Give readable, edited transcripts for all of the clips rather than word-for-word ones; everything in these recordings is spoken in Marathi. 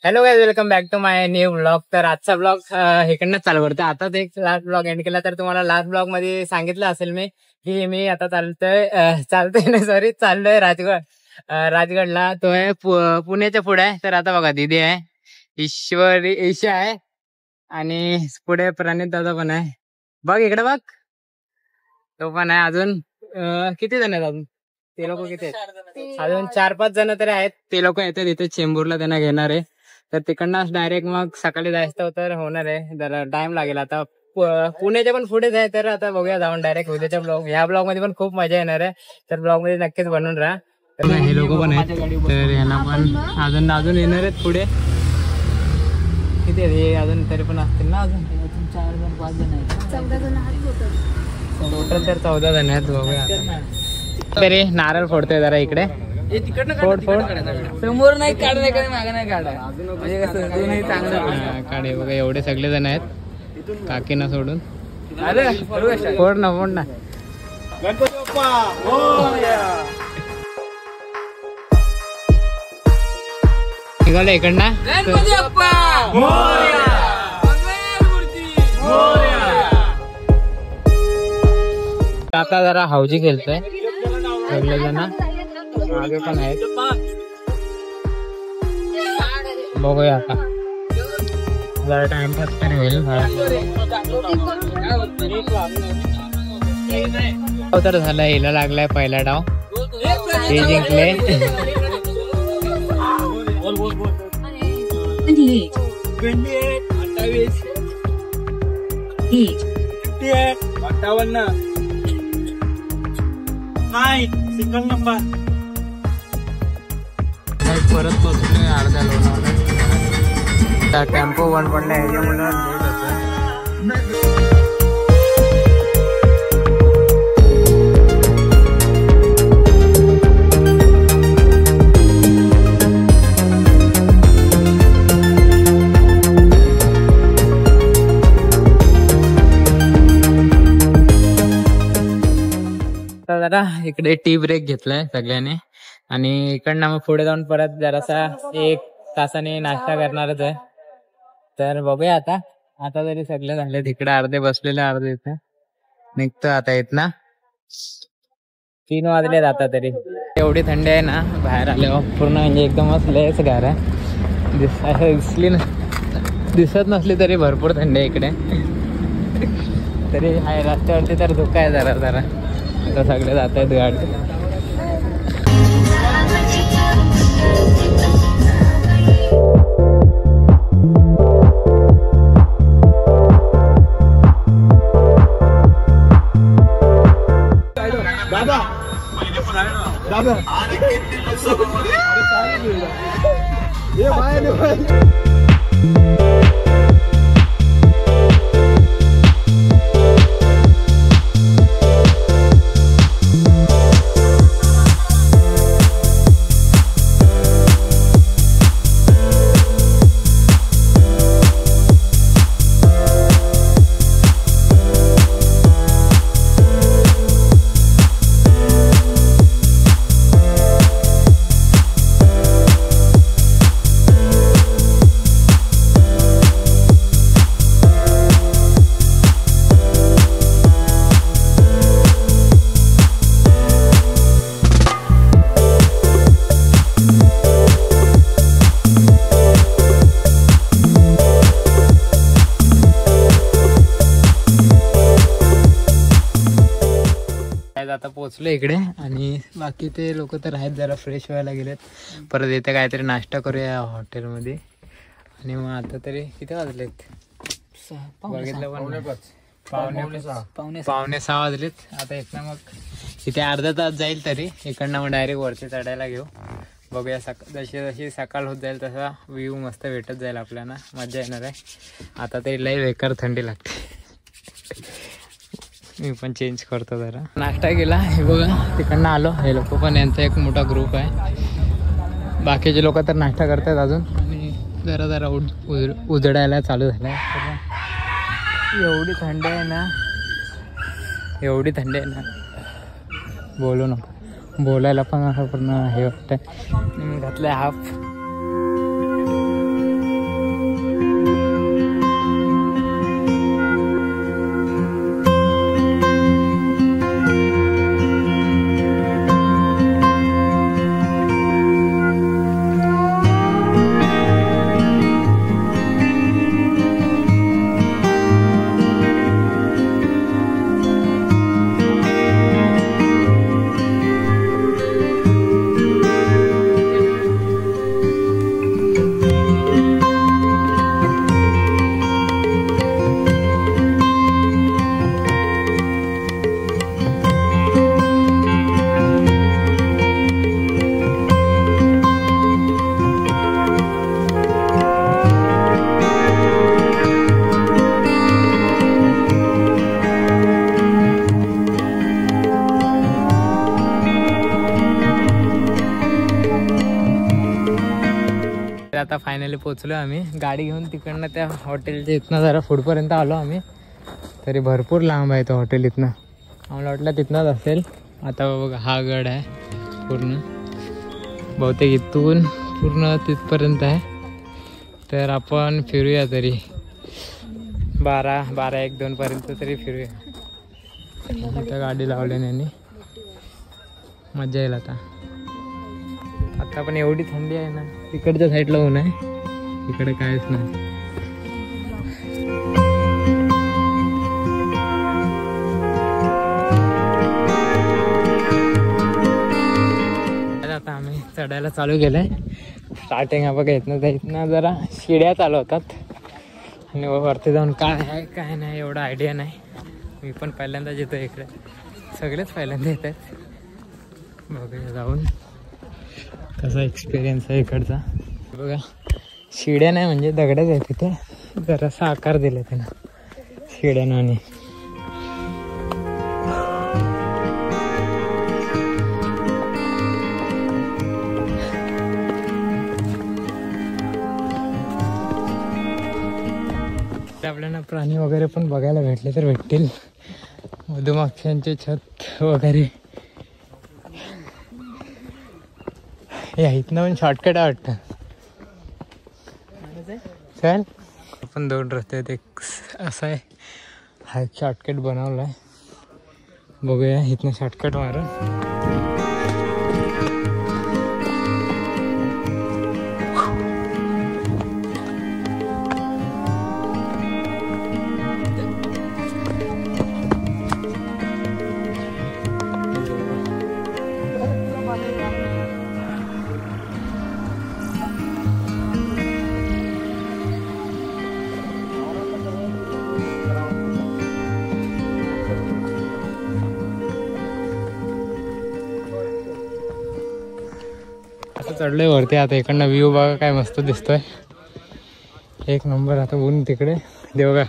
Hello guys, welcome back to my new blog. तर आजचा ब्लॉग इकडनं चालू करतो. आताच एक लास्ट ब्लॉग एंड केला. तर तुम्हाला लास्ट ब्लॉग मध्ये सांगितलं असेल मी की मी आता चालतोय ना सॉरी चाललोय राजगडला. तो आहे पुण्याच्या पुढे आहे. तर आता बघा दीदी आहे, ईशा आहे आणि पुढे प्रणित दादा पण आहे. बघ इकडे बघ, तो पण आहे. अजून किती जण आहेत? अजून ते लोक किती आहेत? अजून 4-5 जण तरी आहेत. ते लोक येतात इथे चेंबूरला, त्यांना घेणार आहे. तर तिकडनं डायरेक्ट मग सकाळी जायचं तर होणार आहे. जरा टाइम लागेल. आता पुण्याच्या पण पुढेच आहे. तर आता बघूया जाऊन डायरेक्ट उद्याच्या ब्लॉग. ह्या ब्लॉग मध्ये पण खूप मजा येणार आहे. तर ब्लॉग मध्ये नक्कीच बनवून राहा. तर हे लोक पण आहेत. तर यांना पण अजून येणार आहेत पुढे. किती आहे अजून? तरी पण असतील ना अजून 4-5 जण आहेत. 14 जण आहेत टोटल. तर 14 जण आहेत. बघूया तरी नारळ फोडतोय जरा इकडे. फोड समोर नाही काढाय, मागे नाही काढाय. काढे बघा, एवढे सगळे जण आहेत काकीना सोडून. फोड ना फोड ना. गणपती बाप्पा निघालं इकडनं. गणपती बाप्पा मोरया. आता जरा हौजी खेळतोय सगळे जण. मागे पण आहेत. बघूया आता जरा टाइमपास तरी होईल. तर झालं, हिला लागलाय पहिला डाव. ते जिंकले. 58 नाही सिंगल नंबर. परत पोहोचलोय अर्ध्या लोणावळा. टेम्पो बंद पडला ह्याच्यामुळे लेट होतं. जरा इकडे टी ब्रेक घेतलाय सगळ्यांनी आणि इकडनं मग पुढे जाऊन परत जरासा 1 तासाने नाश्ता करणारच आहे. तर बघूया आता तरी सगळे झाले. तिकडे अर्धे बसलेले, अर्धे इथे निघतो आता येत ना. 3 वाजले जाता तरी. एवढी थंडी आहे ना बाहेर आल्यावर, पूर्ण म्हणजे एकदमच लयच गार आहे. दिसत नसली तरी भरपूर थंडी आहे इकडे. तरी हाय रस्त्यावरती तर धुका आहे जरा. आता सगळे जात आहेत गाडी. काय आता पोहोचलो इकडे आणि बाकी ते लोक तर आहेत जरा फ्रेश व्हायला गेलेत. परत इथे काहीतरी नाश्ता करूया हॉटेलमध्ये. आणि मग आता तरी किती वाजलेत बघितलं पण पावणे 6 वाजलेत. आता इथनं मग इथे अर्धा तास जाईल तरी इकडनं मग डायरेक्ट वरती चढायला घेऊ. बघूया जशी जशी सकाळ होत जाईल तसा व्ह्यू मस्त भेटत जाईल आपल्याला. मजा येणार आहे. आता तरी लई बेकार थंडी लागते. मी पण चेंज करतो जरा. नाश्ता केला हे बघा तिकडनं आलो. हे लोक पण यांचा एक मोठा ग्रुप आहे. बाकीचे लोक तर नाश्ता करतात अजून. आणि जरा जरा उजडायला चालू झालं आहे. एवढी थंडी आहे ना एवढी थंडी आहे ना बोलू नको. बोलायला पण असं पूर्ण हे वाटतं. घातलं आहे हाफ. आता फायनली पोहोचलो आम्ही. गाडी घेऊन तिकडनं त्या हॉटेलच्या इथनं जरा पुढपर्यंत आलो आम्ही. तरी भरपूर लांब आहे तो हॉटेल इथनं. आम्हाला वाटलं तिथनंच असेल. आता बघा हा गड आहे पूर्ण. बहुतेक इथून पूर्ण तिथपर्यंत आहे. तर आपण फिरूया तरी 12-1-2 पर्यंत तरी फिरूया. इथं गाडी लावल्याने मजा येईल. आता पण एवढी थंडी आहे ना. तिकडच्या साईडला ऊन आहे इकडे कायच नाही. आता आम्ही चढायला चालू केलंय. स्टार्टिंग बघा इथनं जरा शिड्या चालू होतात. आणि वरती जाऊन काय आहे काय नाही एवढा आयडिया नाही. मी पण पहिल्यांदाच येतो इकडे. सगळेच पहिल्यांदा येत आहेत. बघूया जाऊन कसा एक्सपिरियन्स आहे इकडचा. बघा शिड्या नाही म्हणजे दगडच आहे तिथे. जरासा आकार दिला त्यानं शिड्यानं. आणि आपल्याला प्राणी वगैरे पण बघायला भेटले तर भेटतील. मधुमाख्यांचे छत वगैरे. या इथनं पण शॉर्टकट आहे वाटतं. चल आपण 2 रस्ते आहेत. एक असा आहे हा एक शॉर्टकट बनवला आहे. बघूया इथनं शॉर्टकट मारून. चढलोय वरती. आता इकडनं व्ह्यू बघा काय मस्त दिसतोय. एक नंबर. आता ऊन तिकडे दे बघा.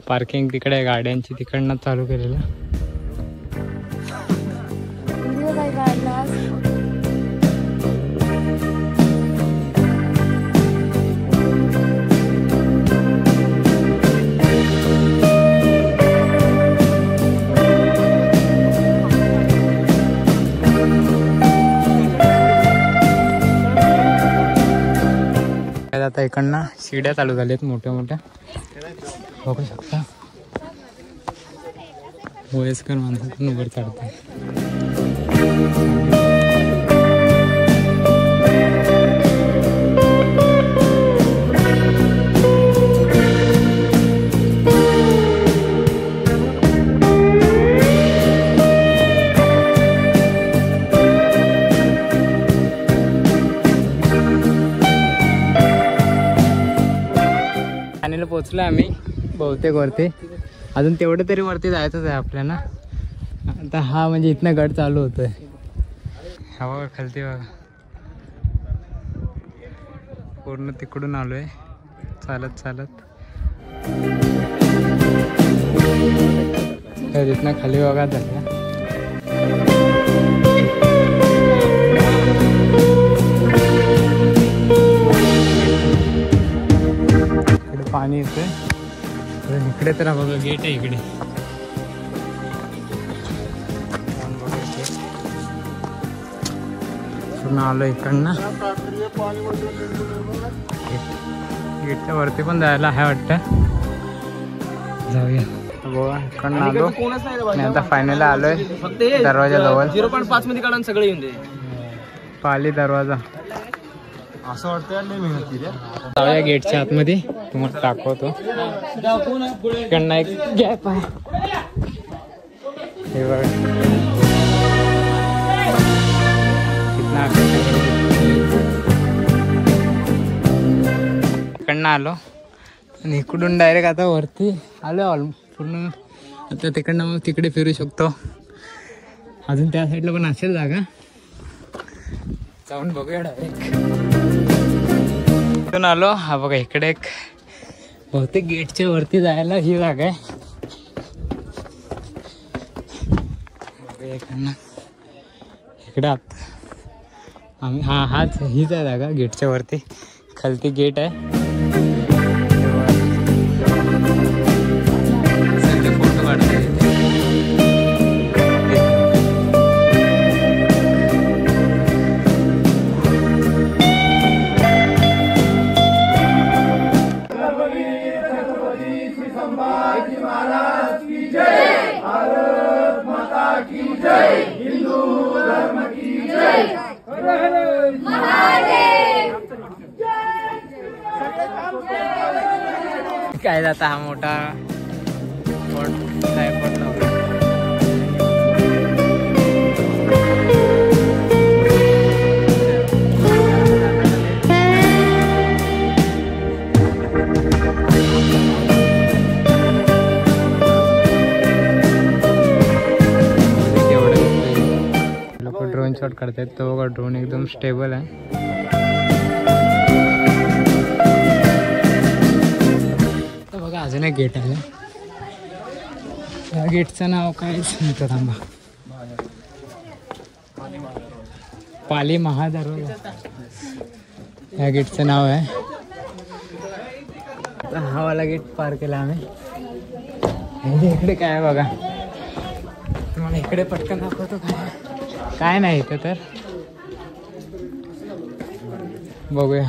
पार्किंग तिकडे आहे गाड्यांची. तिकडनं चालू केलेलं. आता इकडनं शिड्या चालू झाल्यात मोठ्या मोठ्या. बघू शकता वयस्कर माणसं पण वर चढतात. पोहोचलो आम्ही बहुतेक वरती. अजून तेवढं तरी वरती जायचंच आहे आपल्याला. आता हा म्हणजे इथनं गड चालू होतोय. हा बघा खालती बघा, पूर्ण तिकडून आलोय चालत चालत. तिथनं खाली बघा झाल्या. इकडे पाणी येतंय. इकडे तर बघा गेट आहे इकडे. पूर्ण आलो इकडनं. गेटच्या वरती पण जायला आहे वाटतं. जाऊया बघा. इकडनं आलो आणि आता फायनल आलोय दरवाजा जवळ. 0.5 मध्ये काढून सगळे येऊन दे. पाली दरवाजा असं वाटतं नाही मेहनती रे. जाऊया गेटच्या आतमध्ये, तुम्हाला दाखवतो. इकडनं एक गॅप आहे हे बघा. इकडनं आलो आणि इकडून डायरेक्ट आता वरती आलो पूर्ण. आता तिकडनं मग तिकडे फिरू शकतो. अजून त्या साईडला पण असेल जागा, जाऊन बघूया डायरेक्ट. इथून आलो. हा बघा इकडे एक बहुतेक गेटच्या वरती जायला ही जागा आहे. बघूया इकडनं. इकडे आत आम्ही हाच हीच आहे जागा गेटच्या वरती. खालती गेट आहे. फोटो काढता येते. काय जाता हा मोठा लोक ड्रोन शॉट करतात. तो बघा ड्रोन एकदम स्टेबल आहे. अजून एक गेट आहे. या गेटचं नाव काय सांगतो थांबा. पाली महादरवाजा या गेटचं नाव आहे. हा वाला गेट पार केला आम्ही. इकडे काय आहे बघा, तुम्हाला इकडे पटकन दाखवतो. काय नाही इथं तर बघूया.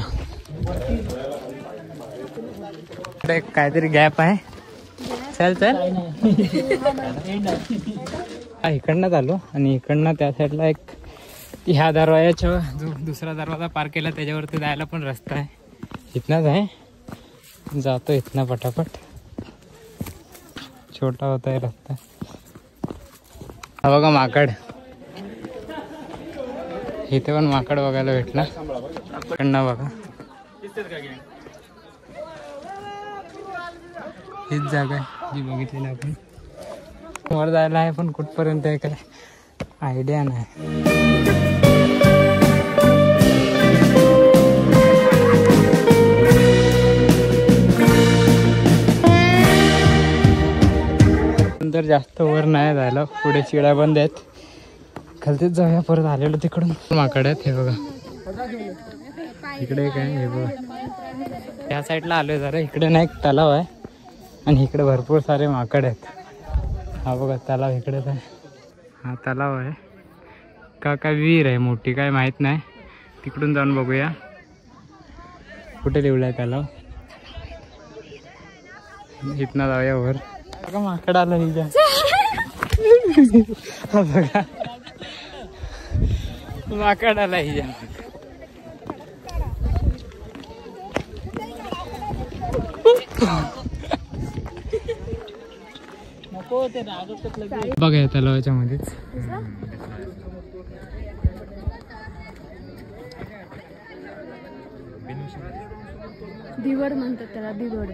काहीतरी गॅप आहे. चल चल. इकडनं आलो आणि इकडनं त्या साईडला एक ह्या दरवाजाच्या जो दुसरा दरवाजा पार केला त्याच्यावरती जायला पण रस्ता आहे. इथनंच आहे. जातो इथनं पटापट. छोटा होता आहे रस्ता. हा बघा माकड. इथे पण माकड बघायला भेटला. इकडनं बघा हीच जागा आहे जी बघितलेली आपण. वर जायला आहे पण कुठपर्यंत आहे काय आयडिया नाही. तर जास्त वर नाही जायला, पुढे चिड्या बंद आहेत. खालतीच जाऊया. परत आलेलो तिकडून माकड आहेत. हे बघा इकडे काय हे बघा. त्या साईडला आलोय जरा. इकडे ना एक तलाव आहे आणि इकडे भरपूर सारे माकड आहेत. हा बघा तलाव इकडेच आहे. हा तलाव आहे का काय विहीर आहे मोठी काय माहीत नाही. तिकडून जाऊन बघूया कुठे लिवलाय तलाव. इथनं जाऊया वर. बघा माकड आलं हिच्या. बघा माकड आला हिच्या. बघा या तलावाच्या मध्येच दिवड म्हणतात त्याला. दिवड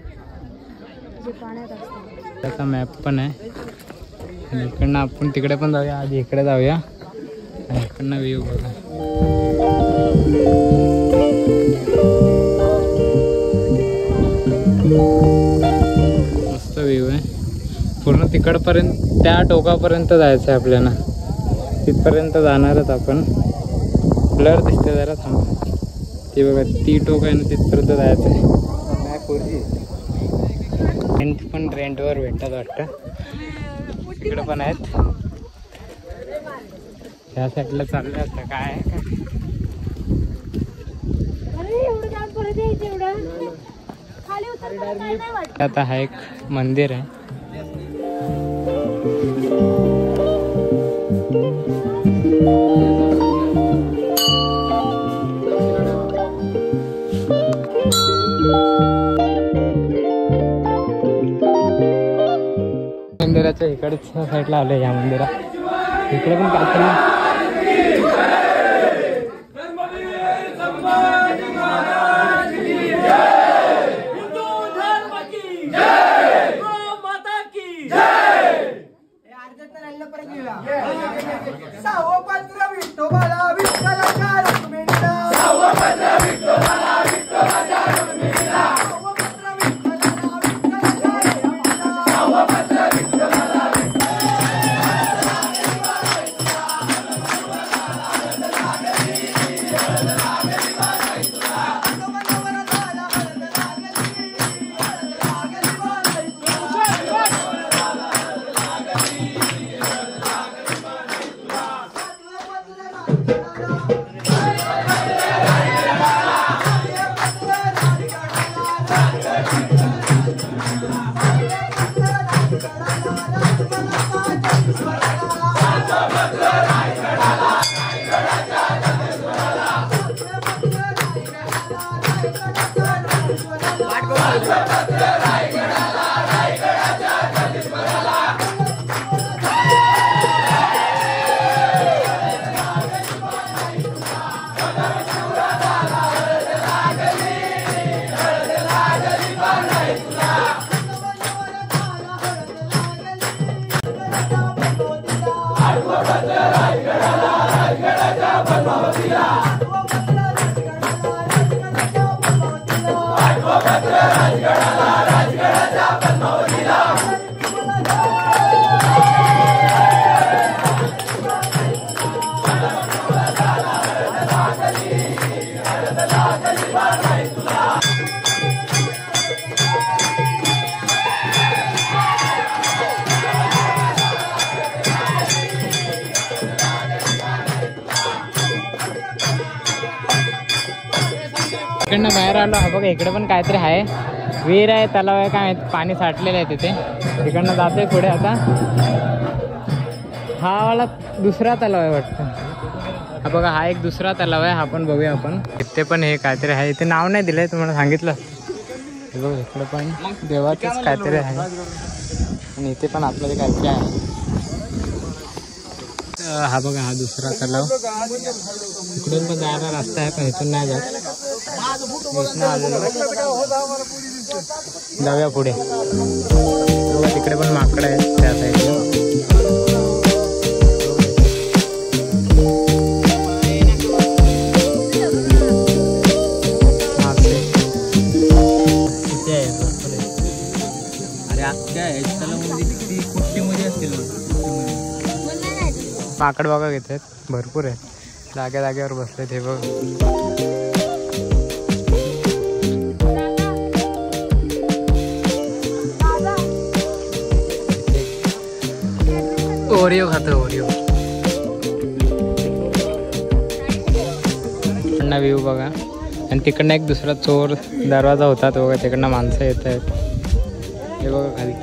त्याचा मॅप पण आहे आणि इकडनं आपण तिकडे पण जाऊया. आधी इकडे जाऊया आणि इकडनं व्ह्यू बघा. मस्त व्ह्यू आहे. पूर्ण तिकडपर्यंत त्या टोकापर्यंत जायचं आहे आपल्याला. तिथपर्यंत जाणारच आपण. ब्लर दिसते जरा, थांबा. ती बघा ती टोक आहे ना, तिथपर्यंत जायचं आहे. टेंट पण रेंटवर भेटतात वाटतं. तिकडे पण आहेत. त्या साईडला चाललं असतं काय आता हा एक मंदिर आहे. मंदिराच्या इकडच्या साईडला आलोय. या मंदिरात इकडे पण काहीतरी इकडनं बाहेर आलो. हा बघा इकडे पण काहीतरी आहे. विहीर आहे, तलाव आहे, काय माहिती. पाणी साठलेलं आहे तिथे. इकडनं जातोय पुढे आता. हा वाला दुसरा तलाव आहे वाटतं. हा बघा हा एक दुसरा तलाव आहे. हा पण बघूया आपण. इथे पण हे काहीतरी आहे. इथे नाव नाही दिलंय, तुम्हाला सांगितलं. हे बघ इकडे पण देवाचंच काहीतरी आहे आणि इथे पण आपल्याला काहीतरी आहे. हा बघा हा दुसरा तलाव. इकडून पण जायला रस्ता आहे पण इथून नाही जात. जाऊया पुढे. तिकडे पण माकडं आहेत त्या साईडला. माकड बघा घेत आहेत, भरपूर आहेत. जाग्या जागेवर बसलेत हे बघ. ओरिओ खातो ओरिओ. तिकडनं व्ह्यू बघा. आणि तिकडनं एक दुसरा चोर दरवाजा होता तो बघा. तिकडनं माणसं येत आहेत हे बघा खाली.